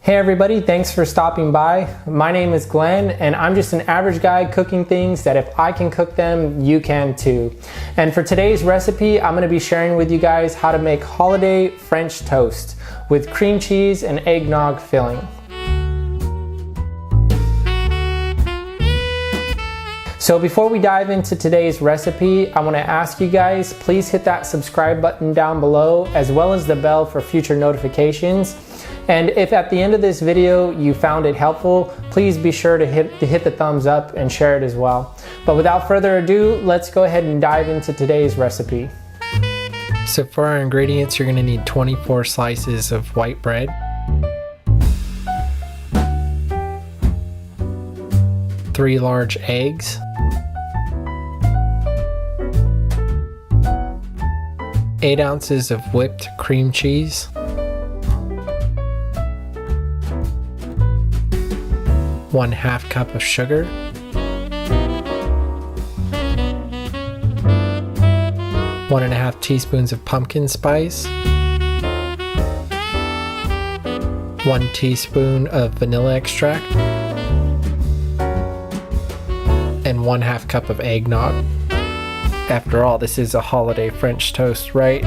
Hey everybody, thanks for stopping by. My name is Glenn and I'm just an average guy cooking things that if I can cook them, you can too. And for today's recipe, I'm gonna be sharing with you guys how to make holiday French toast with cream cheese and eggnog filling. So before we dive into today's recipe, I want to ask you guys, please hit that subscribe button down below as well as the bell for future notifications. And if at the end of this video you found it helpful, please be sure to hit the thumbs up and share it as well. But without further ado, let's go ahead and dive into today's recipe. So for our ingredients, you're going to need 24 slices of white bread, 3 large eggs, 8 ounces of whipped cream cheese, 1/2 cup of sugar, 1.5 teaspoons of pumpkin spice, 1 teaspoon of vanilla extract, and 1/2 cup of eggnog. After all, this is a holiday French toast, right?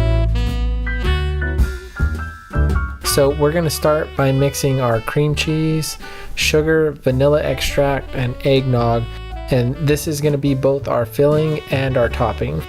So we're going to start by mixing our cream cheese, sugar, vanilla extract, and eggnog. And this is going to be both our filling and our topping.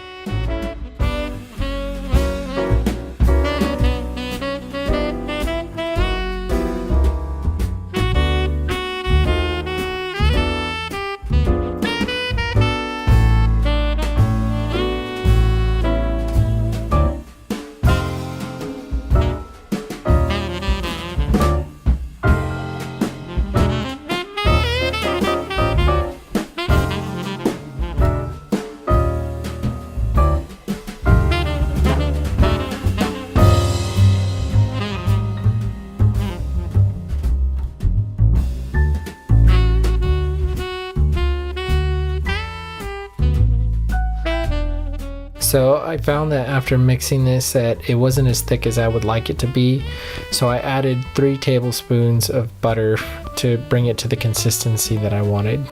So I found that after mixing this that it wasn't as thick as I would like it to be. So I added 3 tablespoons of butter to bring it to the consistency that I wanted.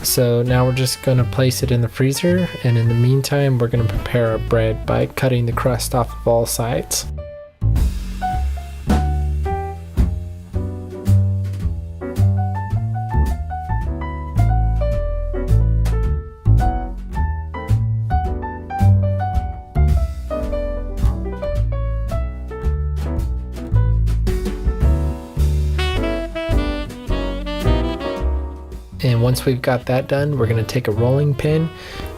So now we're just going to place it in the freezer, and in the meantime we're going to prepare our bread by cutting the crust off of all sides. And once we've got that done, we're going to take a rolling pin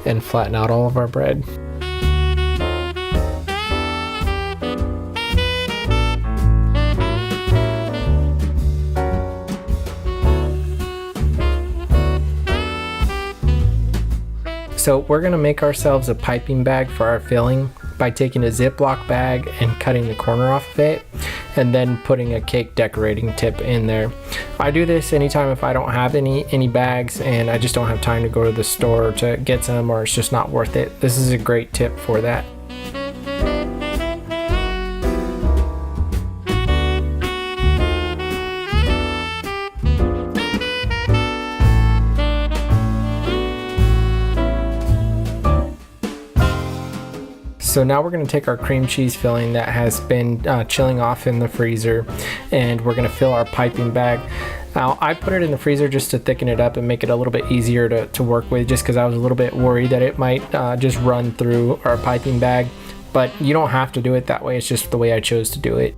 and flatten out all of our bread. So we're going to make ourselves a piping bag for our filling by taking a Ziploc bag and cutting the corner off of it, and then putting a cake decorating tip in there. I do this anytime if I don't have any bags and I just don't have time to go to the store to get some, or it's just not worth it. This is a great tip for that. So now we're going to take our cream cheese filling that has been chilling off in the freezer, and we're going to fill our piping bag. Now I put it in the freezer just to thicken it up and make it a little bit easier to work with, just because I was a little bit worried that it might just run through our piping bag. But you don't have to do it that way, it's just the way I chose to do it.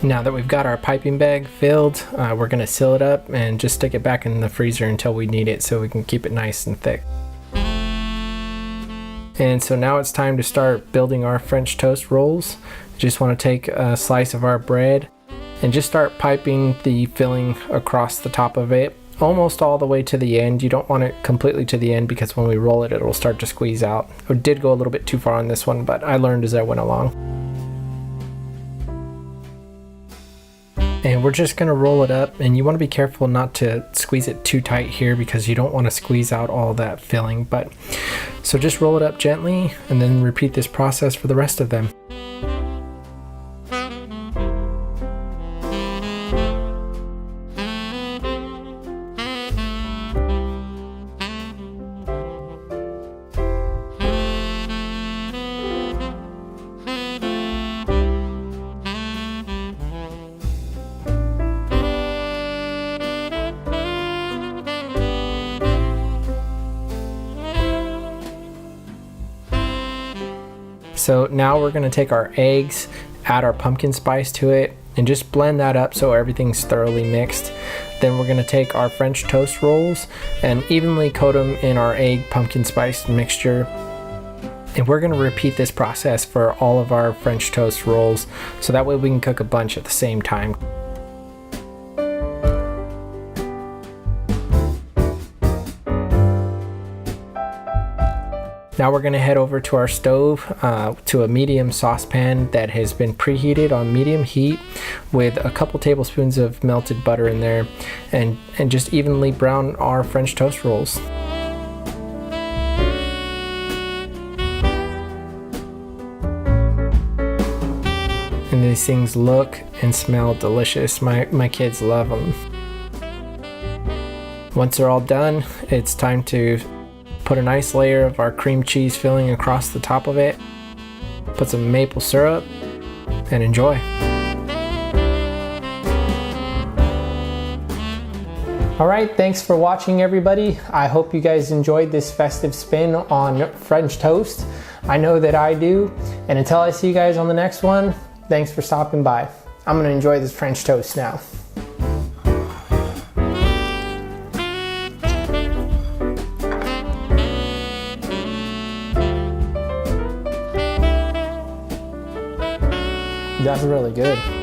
Now that we've got our piping bag filled, we're going to seal it up and just stick it back in the freezer until we need it so we can keep it nice and thick. And so now it's time to start building our French toast rolls. Just want to take a slice of our bread and just start piping the filling across the top of it, almost all the way to the end. You don't want it completely to the end because when we roll it, it'll start to squeeze out. I did go a little bit too far on this one, but I learned as I went along. And we're just gonna roll it up, and you wanna be careful not to squeeze it too tight here because you don't wanna squeeze out all that filling. But so just roll it up gently and then repeat this process for the rest of them. So now we're gonna take our eggs, add our pumpkin spice to it, and just blend that up so everything's thoroughly mixed. Then we're gonna take our French toast rolls and evenly coat them in our egg pumpkin spice mixture. And we're gonna repeat this process for all of our French toast rolls, so that way we can cook a bunch at the same time. Now we're gonna head over to our stove, to a medium saucepan that has been preheated on medium heat with a couple tablespoons of melted butter in there, and just evenly brown our French toast rolls. And these things look and smell delicious. My kids love them. Once they're all done, it's time to put a nice layer of our cream cheese filling across the top of it, put some maple syrup, and enjoy. All right, thanks for watching, everybody. I hope you guys enjoyed this festive spin on French toast. I know that I do. And until I see you guys on the next one, thanks for stopping by. I'm gonna enjoy this French toast now. That's really good.